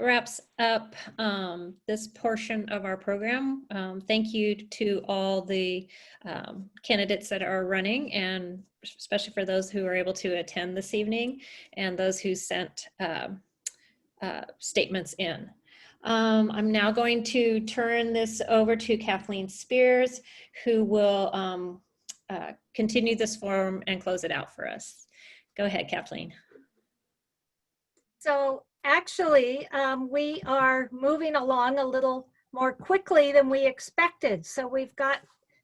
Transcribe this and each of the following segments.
wraps up this portion of our program. Thank you to all the candidates that are running, and especially for those who are able to attend this evening and those who sent statements in. I'm now going to turn this over to Kathleen Spears, who will continue this forum and close it out for us. Go ahead, Kathleen. So actually, we are moving along a little more quickly than we expected. So we've got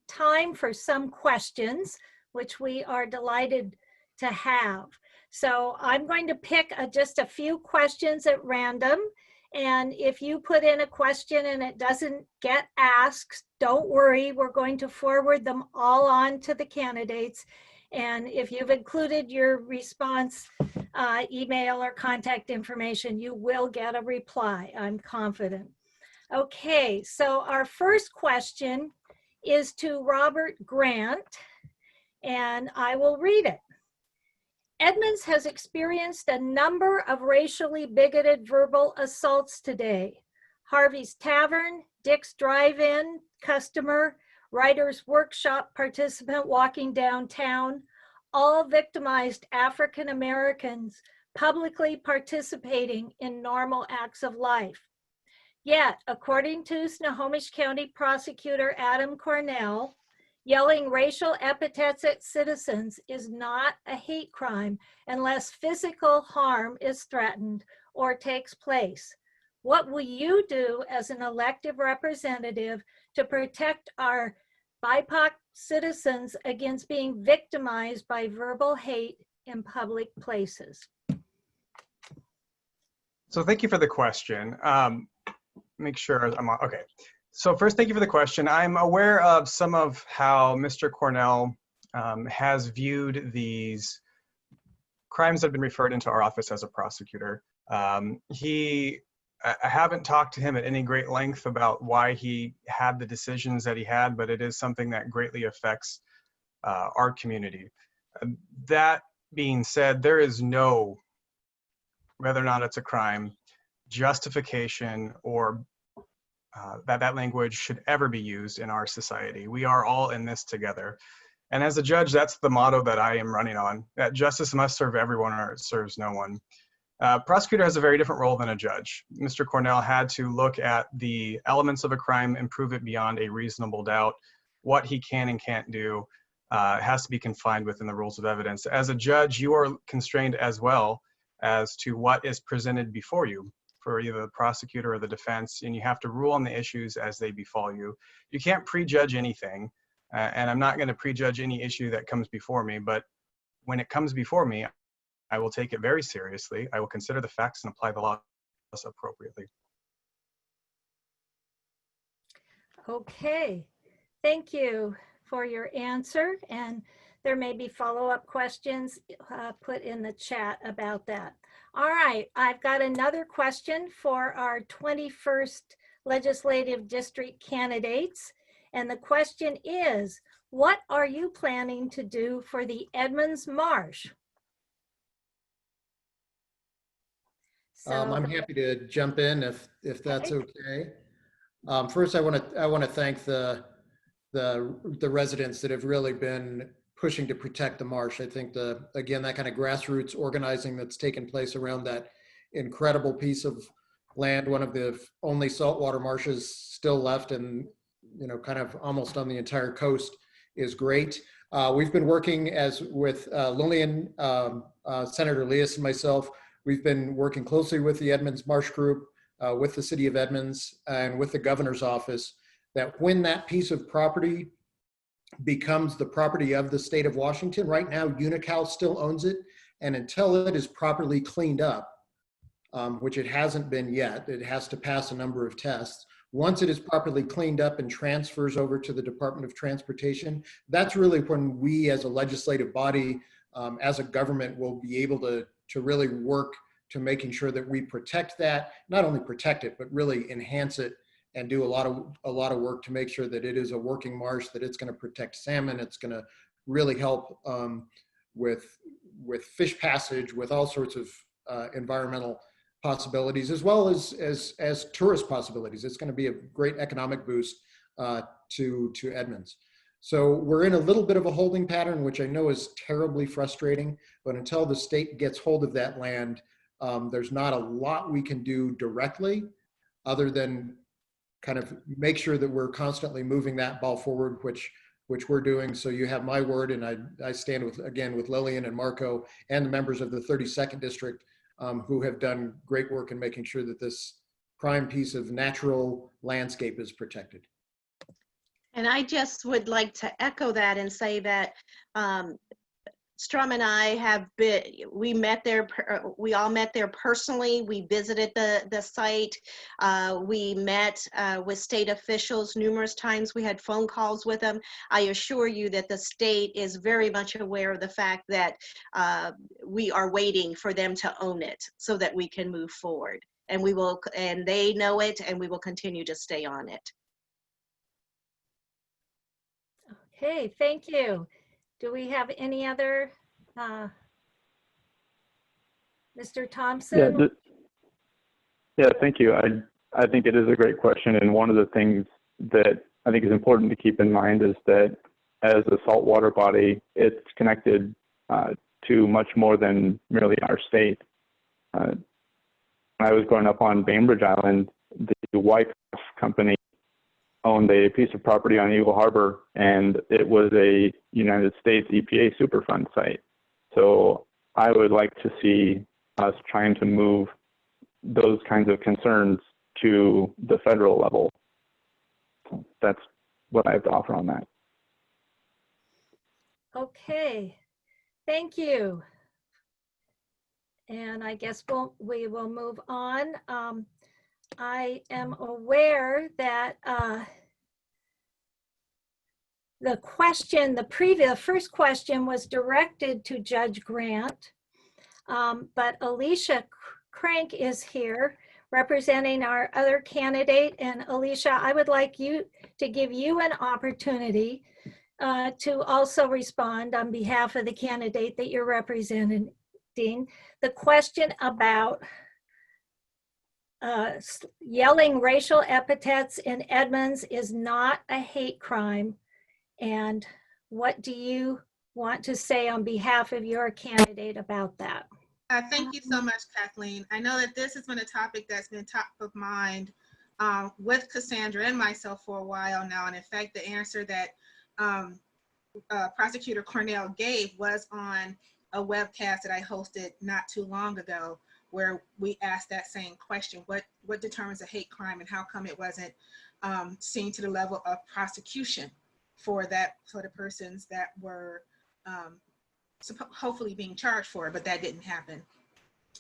time for some questions, which we are delighted to have. So I'm going to pick just a few questions at random. And if you put in a question and it doesn't get asked, don't worry, we're going to forward them all on to the candidates. And if you've included your response, email or contact information, you will get a reply, I'm confident. Okay, so our first question is to Robert Grant, and I will read it. Edmonds has experienced a number of racially bigoted verbal assaults today. Harvey's Tavern, Dick's Drive-In customer, Writer's Workshop participant walking downtown, all victimized African Americans publicly participating in normal acts of life. Yet, according to Snohomish County Prosecutor Adam Cornell, yelling racial epithets at citizens is not a hate crime unless physical harm is threatened or takes place. What will you do as an elected representative to protect our BIPOC citizens against being victimized by verbal hate in public places? So thank you for the question. Make sure I'm on, okay. So first, thank you for the question. I'm aware of some of how Mr. Cornell has viewed these crimes that have been referred into our office as a prosecutor. I haven't talked to him at any great length about why he had the decisions that he had, but it is something that greatly affects our community. That being said, there is no, whether or not it's a crime, justification or that language should ever be used in our society. We are all in this together. And as a judge, that's the motto that I am running on, that justice must serve everyone or it serves no one. Prosecutor has a very different role than a judge. Mr. Cornell had to look at the elements of a crime and prove it beyond a reasonable doubt. What he can and can't do has to be confined within the rules of evidence. As a judge, you are constrained as well as to what is presented before you for either the prosecutor or the defense, and you have to rule on the issues as they befall you. You can't prejudge anything, and I'm not going to prejudge any issue that comes before me, but when it comes before me, I will take it very seriously. I will consider the facts and apply the law appropriately. Okay, thank you for your answer. And there may be follow-up questions put in the chat about that. All right, I've got another question for our 21st Legislative District candidates. And the question is, what are you planning to do for the Edmonds Marsh? So, I'm happy to jump in if that's okay. First, I want to thank the residents that have really been pushing to protect the marsh. I think again that kind of grassroots organizing that's taken place around that incredible piece of land, one of the only saltwater marshes still left, and kind of almost on the entire coast, is great. We've been working with Lillian, Senator Leas, and myself. We've been working closely with the Edmonds Marsh Group, with the City of Edmonds, and with the Governor's Office, that when that piece of property becomes the property of the state of Washington, right now Unocal still owns it, and until it is properly cleaned up, which it hasn't been yet, it has to pass a number of tests. Once it is properly cleaned up and transfers over to the Department of Transportation, that's really when we as a legislative body, as a government, will be able to really work to making sure that we protect that, not only protect it, but really enhance it and do a lot of work to make sure that it is a working marsh, that it's going to protect salmon, it's going to really help with fish passage, with all sorts of environmental possibilities, as well as tourist possibilities. It's going to be a great economic boost to Edmonds. So we're in a little bit of a holding pattern, which I know is terribly frustrating, but until the state gets hold of that land, there's not a lot we can do directly other than kind of make sure that we're constantly moving that ball forward, which we're doing. So you have my word, and I stand with Lillian and Marco and the members of the 32nd District who have done great work in making sure that this prime piece of natural landscape is protected. And I just would like to echo that and say that Strum and I we all met there personally. We visited the site. We met with state officials numerous times. We had phone calls with them. I assure you that the state is very much aware of the fact that we are waiting for them to own it so that we can move forward. And they know it, and we will continue to stay on it. Okay, thank you. Do we have any other, Mr. Thompson? Yeah, thank you. I think it is a great question. And one of the things that I think is important to keep in mind is that as a saltwater body, it's connected to much more than merely our state. When I was growing up on Bainbridge Island, the Wyckoff Company owned a piece of property on Eagle Harbor, and it was a United States EPA Superfund site. So I would like to see us trying to move those kinds of concerns to the federal level. So that's what I have to offer on that. Okay, thank you. And I guess we will move on. I am aware that the first question was directed to Judge Grant, but Alicia Crank is here representing our other candidate. And Alicia, I would like to give you an opportunity to also respond on behalf of the candidate that you're representing. The question about yelling racial epithets in Edmonds is not a hate crime. And what do you want to say on behalf of your candidate about that? Thank you so much, Kathleen. I know that this has been a topic that's been top of mind with Cassandra and myself for a while now. And in fact, the answer that Prosecutor Cornell gave was on a webcast that I hosted not too long ago, where we asked that same question: what determines a hate crime, and how come it wasn't seen to the level of prosecution for the persons that were hopefully being charged for it, but that didn't happen.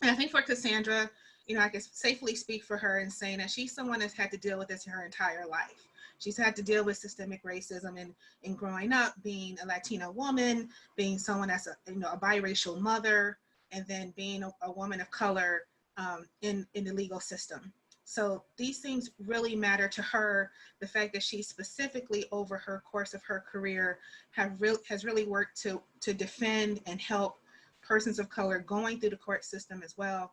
And I think for Cassandra, I can safely speak for her in saying that she's someone that's had to deal with this her entire life. She's had to deal with systemic racism in growing up, being a Latina woman, being someone that's a biracial mother, and then being a woman of color in the legal system. So these things really matter to her. The fact that she specifically over her course of her career has really worked to defend and help persons of color going through the court system as well.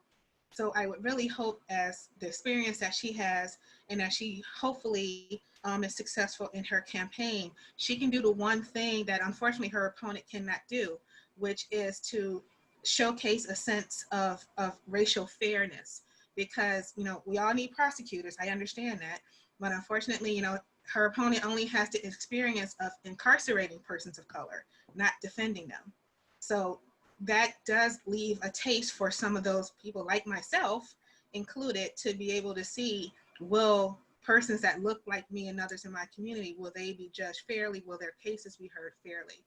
So I would really hope, as the experience that she has, and that she hopefully is successful in her campaign, she can do the one thing that unfortunately her opponent cannot do, which is to showcase a sense of racial fairness. Because we all need prosecutors, I understand that, but unfortunately her opponent only has the experience of incarcerating persons of color, not defending them. So that does leave a taste for some of those people, like myself included, to be able to see, will persons that look like me and others in my community, will they be judged fairly? Will their cases be heard fairly?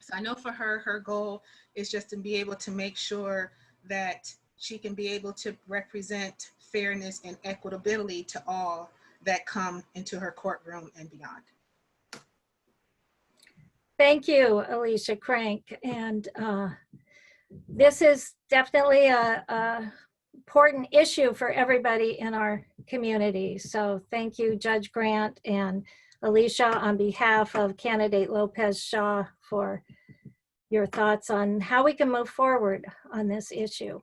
So I know for her goal is just to be able to make sure that she can be able to represent fairness and equitability to all that come into her courtroom and beyond. Thank you, Alicia Crank. And this is definitely a important issue for everybody in our community. So thank you, Judge Grant and Alicia, on behalf of candidate Lopez Shaw, for your thoughts on how we can move forward on this issue.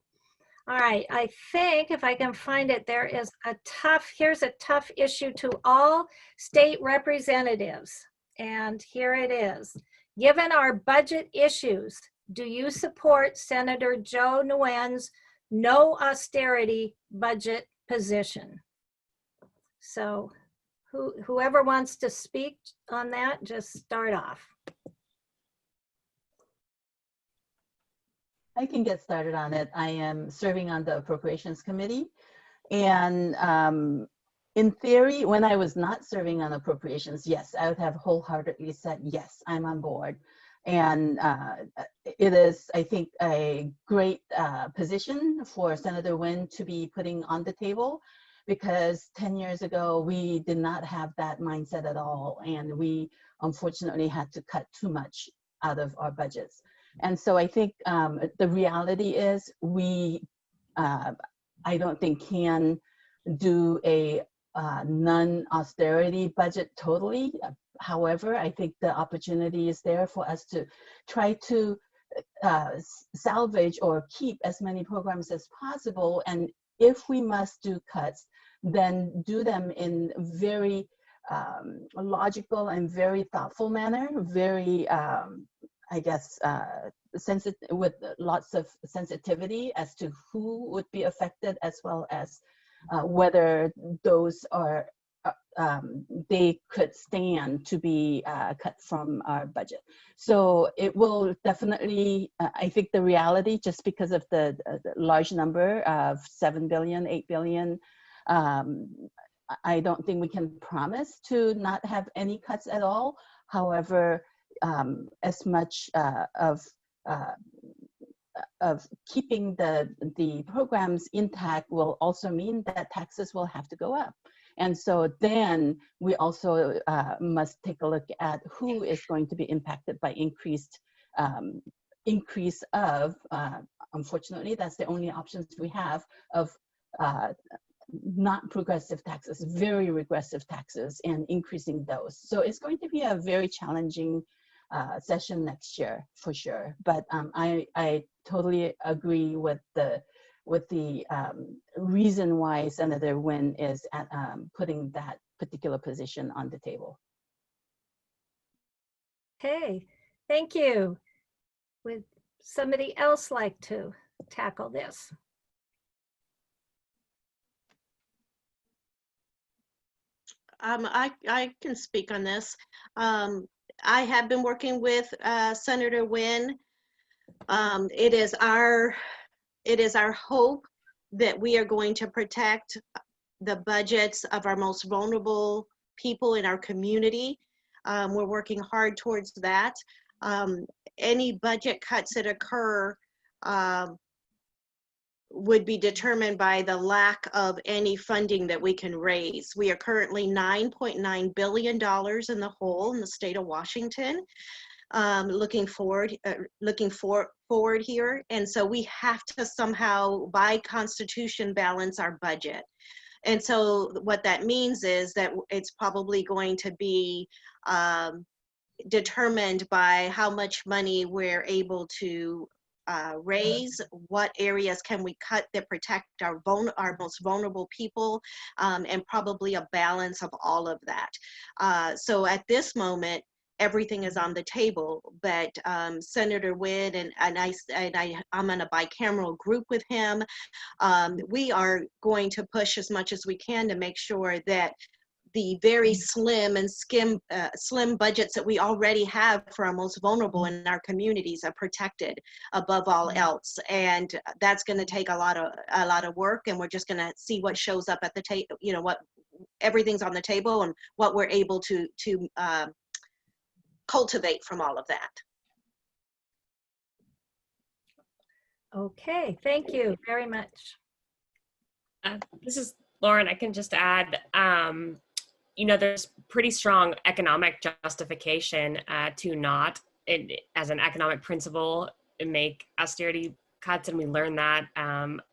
All right, I think if I can find it, here's a tough issue to all state representatives. And here it is. Given our budget issues, do you support Senator Joe Nguyen's no austerity budget position? So whoever wants to speak on that, just start off. I can get started on it. I am serving on the Appropriations Committee. And in theory, when I was not serving on appropriations, yes, I would have wholeheartedly said, yes, I'm on board. And it is, I think, a great position for Senator Nguyen to be putting on the table, because 10 years ago, we did not have that mindset at all. And we unfortunately had to cut too much out of our budgets. And so I think the reality is I don't think can do a non-austerity budget totally. However, I think the opportunity is there for us to try to salvage or keep as many programs as possible. And if we must do cuts, then do them in very logical and very thoughtful manner, very I guess, with lots of sensitivity as to who would be affected, as well as whether those are, they could stand to be cut from our budget. So it will definitely, I think the reality, just because of the large number of 7 billion, 8 billion, I don't think we can promise to not have any cuts at all. However, as much of keeping the programs intact will also mean that taxes will have to go up. And so then we also must take a look at who is going to be impacted by increase of, unfortunately, that's the only options we have of not progressive taxes, very regressive taxes, and increasing those. So it's going to be a very challenging session next year for sure. But I totally agree with the reason why Senator Nguyen is putting that particular position on the table. Okay, thank you. Would somebody else like to tackle this? I can speak on this. I have been working with Senator Nguyen. It is our hope that we are going to protect the budgets of our most vulnerable people in our community. We're working hard towards that. Any budget cuts that occur would be determined by the lack of any funding that we can raise. We are currently $9.9 billion in the hole in the state of Washington. Looking forward here. And so we have to somehow, by constitution, balance our budget. And so what that means is that it's probably going to be determined by how much money we're able to raise, what areas can we cut that protect our most vulnerable people, and probably a balance of all of that. So at this moment, everything is on the table, but Senator Nguyen I'm in a bicameral group with him. We are going to push as much as we can to make sure that the very slim and slim budgets that we already have for our most vulnerable in our communities are protected above all else. And that's going to take a lot of work, and we're just going to see what shows up at the table, you know, what everything's on the table and what we're able to cultivate from all of that. Okay, thank you very much. This is Lauren. I can just add, you know, there's pretty strong economic justification to not, as an economic principle, make austerity cuts, and we learned that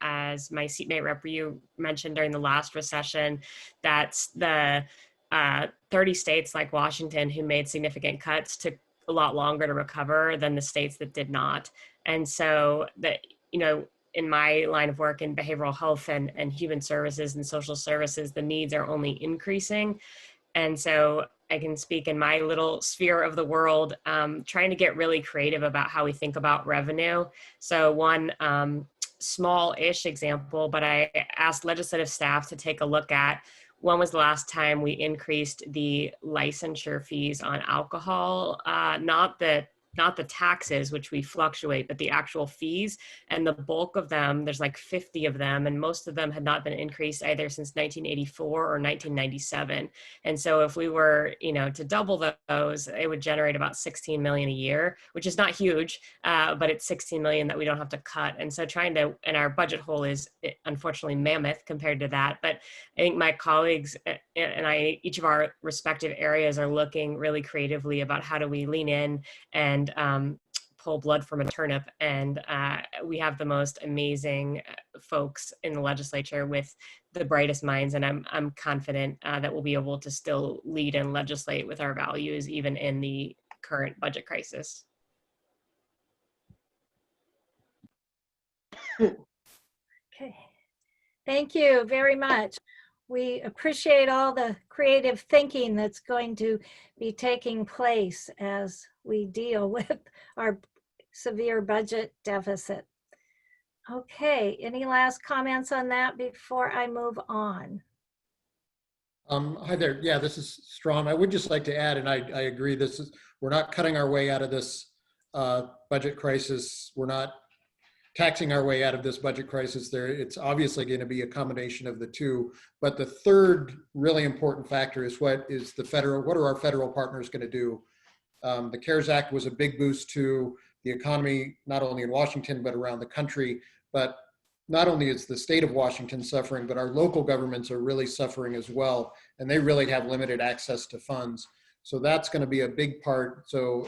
as my seatmate Rep. You mentioned during the last recession, that's the 30 states like Washington who made significant cuts took a lot longer to recover than the states that did not. And so that, you know, in my line of work in behavioral health and human services and social services, the needs are only increasing. And so I can speak in my little sphere of the world, trying to get really creative about how we think about revenue. So one small-ish example, but I asked legislative staff to take a look at when was the last time we increased the licensure fees on alcohol, not the taxes, which we fluctuate, but the actual fees. And the bulk of them, there's like 50 of them, and most of them had not been increased either since 1984 or 1997. And so if we were, to double those, it would generate about 16 million a year, which is not huge, but it's 16 million that we don't have to cut. And so and our budget hole is unfortunately mammoth compared to that. But I think my colleagues and I, each of our respective areas, are looking really creatively about how do we lean in and pull blood from a turnip. And we have the most amazing folks in the legislature with the brightest minds. And I'm confident that we'll be able to still lead and legislate with our values, even in the current budget crisis. Okay. Thank you very much. We appreciate all the creative thinking that's going to be taking place as we deal with our severe budget deficit. Okay, any last comments on that before I move on? Hi there. Yeah, this is Strom. I would just like to add, and I agree, we're not cutting our way out of this budget crisis. We're not taxing our way out of this budget crisis. It's obviously going to be a combination of the two. But the third really important factor is what are our federal partners going to do? The CARES Act was a big boost to the economy, not only in Washington, but around the country. But not only is the state of Washington suffering, but our local governments are really suffering as well. And they really have limited access to funds. So that's going to be a big part. So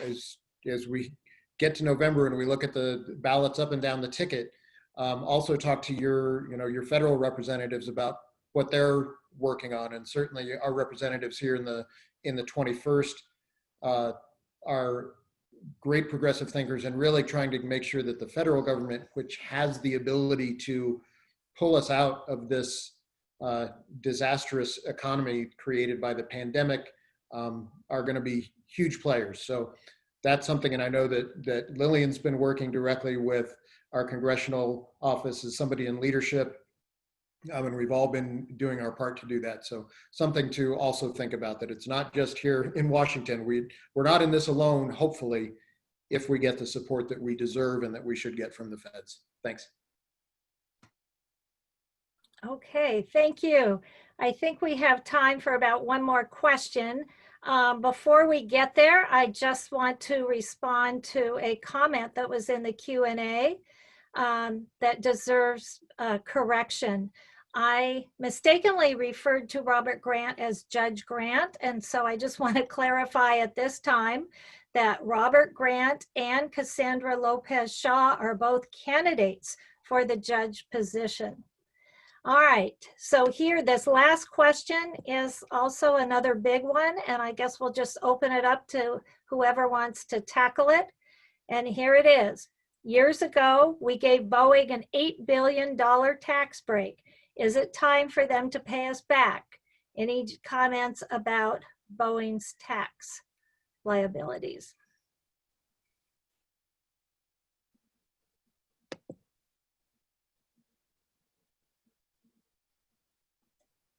as we get to November and we look at the ballots up and down the ticket, also talk to your federal representatives about what they're working on. And certainly our representatives here in the 21st are great progressive thinkers and really trying to make sure that the federal government, which has the ability to pull us out of this disastrous economy created by the pandemic, are going to be huge players. So that's something, and I know that Lillian's been working directly with our congressional office as somebody in leadership, and we've all been doing our part to do that. So something to also think about, that it's not just here in Washington. We're not in this alone, hopefully, if we get the support that we deserve and that we should get from the feds. Thanks. Okay, thank you. I think we have time for about one more question. Before we get there, I just want to respond to a comment that was in the Q&A that deserves correction. I mistakenly referred to Robert Grant as Judge Grant, and so I just want to clarify at this time that Robert Grant and Cassandra Lopez Shaw are both candidates for the judge position. All right, so here, this last question is also another big one, and I guess we'll just open it up to whoever wants to tackle it. And here it is. Years ago, we gave Boeing an $8 billion tax break. Is it time for them to pay us back? Any comments about Boeing's tax liabilities?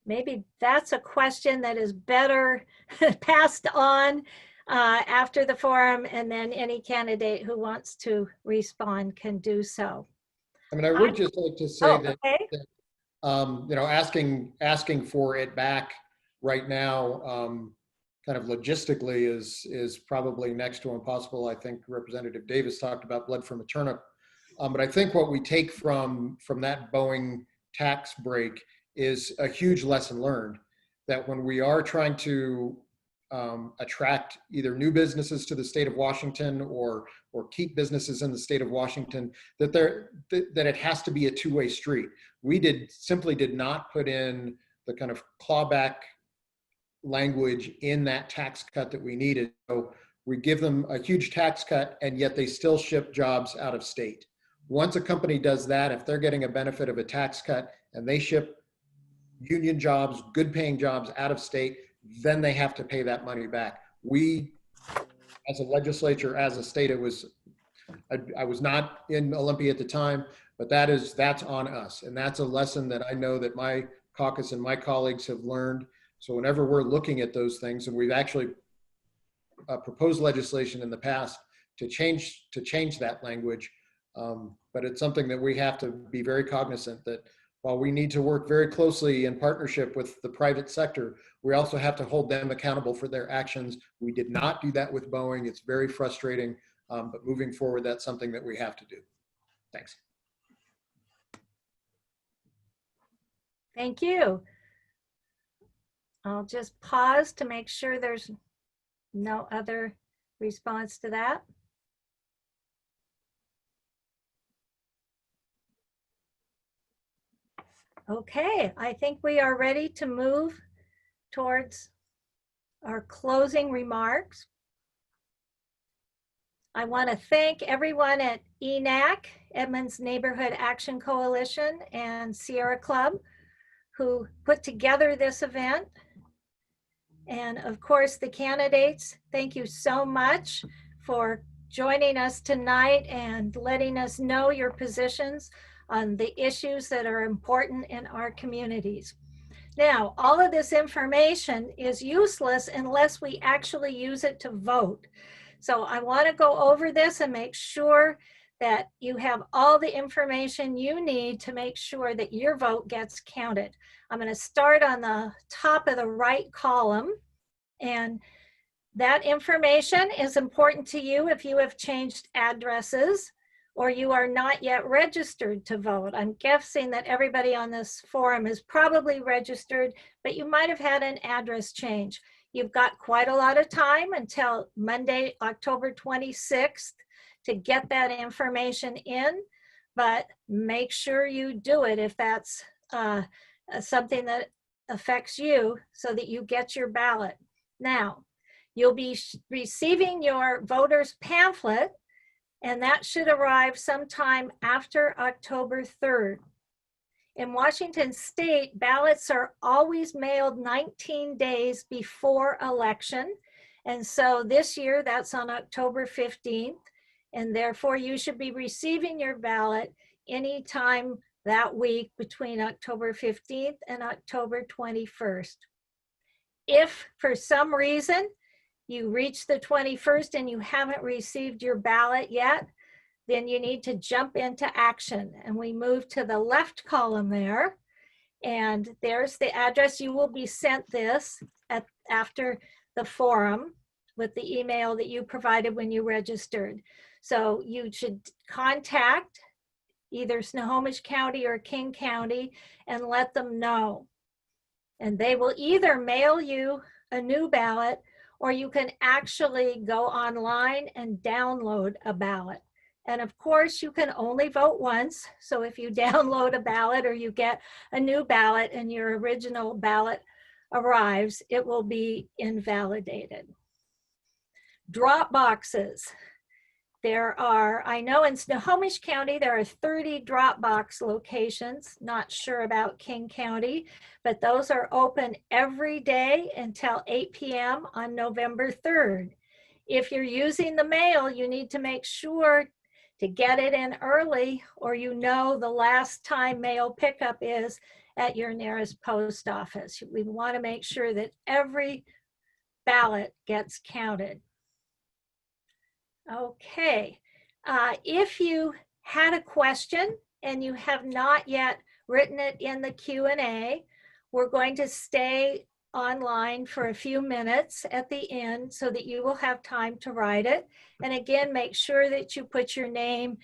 Maybe that's a question that is better passed on after the forum, and then any candidate who wants to respond can do so. I mean, I would just like to say that, okay. Asking for it back right now, kind of logistically is probably next to impossible. I think Representative Davis talked about blood from a turnip. But I think what we take from that Boeing tax break is a huge lesson learned, that when we are trying to attract either new businesses to the state of Washington or keep businesses in the state of Washington, that it has to be a two-way street. We simply did not put in the kind of clawback language in that tax cut that we needed. So we give them a huge tax cut, and yet they still ship jobs out of state. Once a company does that, if they're getting a benefit of a tax cut and they ship union jobs, good paying jobs out of state, then they have to pay that money back. We, as a legislature, as a state, I was not in Olympia at the time, but that's on us. And that's a lesson that I know that my caucus and my colleagues have learned. So whenever we're looking at those things, and we've actually proposed legislation in the past to change that language, but it's something that we have to be very cognizant that while we need to work very closely in partnership with the private sector, we also have to hold them accountable for their actions. We did not do that with Boeing. It's very frustrating, but moving forward, that's something that we have to do. Thanks. Thank you. I'll just pause to make sure there's no other response to that. Okay, I think we are ready to move towards our closing remarks. I want to thank everyone at ENAC, Edmonds Neighborhood Action Coalition, and Sierra Club who put together this event. And of course, the candidates, thank you so much for joining us tonight and letting us know your positions on the issues that are important in our communities. Now, all of this information is useless unless we actually use it to vote. So I want to go over this and make sure that you have all the information you need to make sure that your vote gets counted. I'm going to start on the top of the right column, and that information is important to you if you have changed addresses or you are not yet registered to vote. I'm guessing that everybody on this forum is probably registered, but you might have had an address change. You've got quite a lot of time until Monday, October 26th to get that information in, but make sure you do it if that's something that affects you so that you get your ballot. Now, you'll be receiving your voter's pamphlet, and that should arrive sometime after October 3rd. In Washington State, ballots are always mailed 19 days before election. And so this year, that's on October 15th. And therefore, you should be receiving your ballot anytime that week between October 15th and October 21st. If for some reason you reach the 21st and you haven't received your ballot yet, then you need to jump into action. And we move to the left column there. And there's the address. You will be sent this after the forum with the email that you provided when you registered. So you should contact either Snohomish County or King County and let them know. And they will either mail you a new ballot, or you can actually go online and download a ballot. And of course, you can only vote once. So if you download a ballot or you get a new ballot and your original ballot arrives, it will be invalidated. Drop boxes. There are, I know in Snohomish County, there are 30 drop box locations. Not sure about King County, but those are open every day until 8 p.m. on November 3rd. If you're using the mail, you need to make sure to get it in early, or you know the last time mail pickup is at your nearest post office. We want to make sure that every ballot gets counted. Okay, if you had a question and you have not yet written it in the Q&A, we're going to stay online for a few minutes at the end so that you will have time to write it. And again, make sure that you put your name,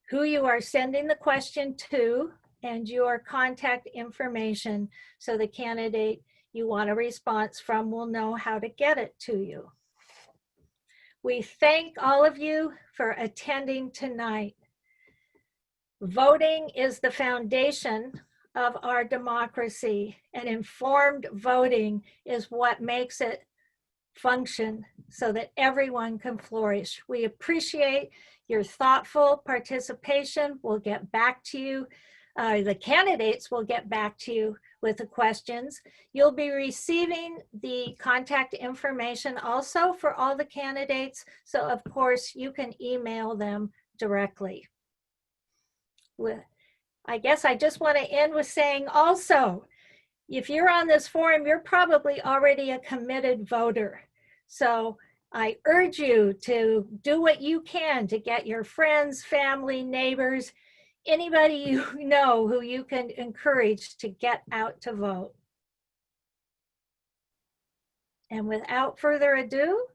who you are sending the question to, and your contact information so the candidate you want a response from will know how to get it to you. We thank all of you for attending tonight. Voting is the foundation of our democracy, and informed voting is what makes it function so that everyone can flourish. We appreciate your thoughtful participation. We'll get back to you. The candidates will get back to you with the questions. You'll be receiving the contact information also for all the candidates. So of course you can email them directly. I guess I just want to end with saying also, if you're on this forum, you're probably already a committed voter. So I urge you to do what you can to get your friends, family, neighbors, anybody you know who you can encourage to get out to vote. And without further ado,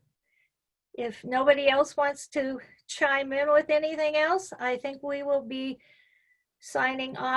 if nobody else wants to chime in with anything else, I think we will be signing off.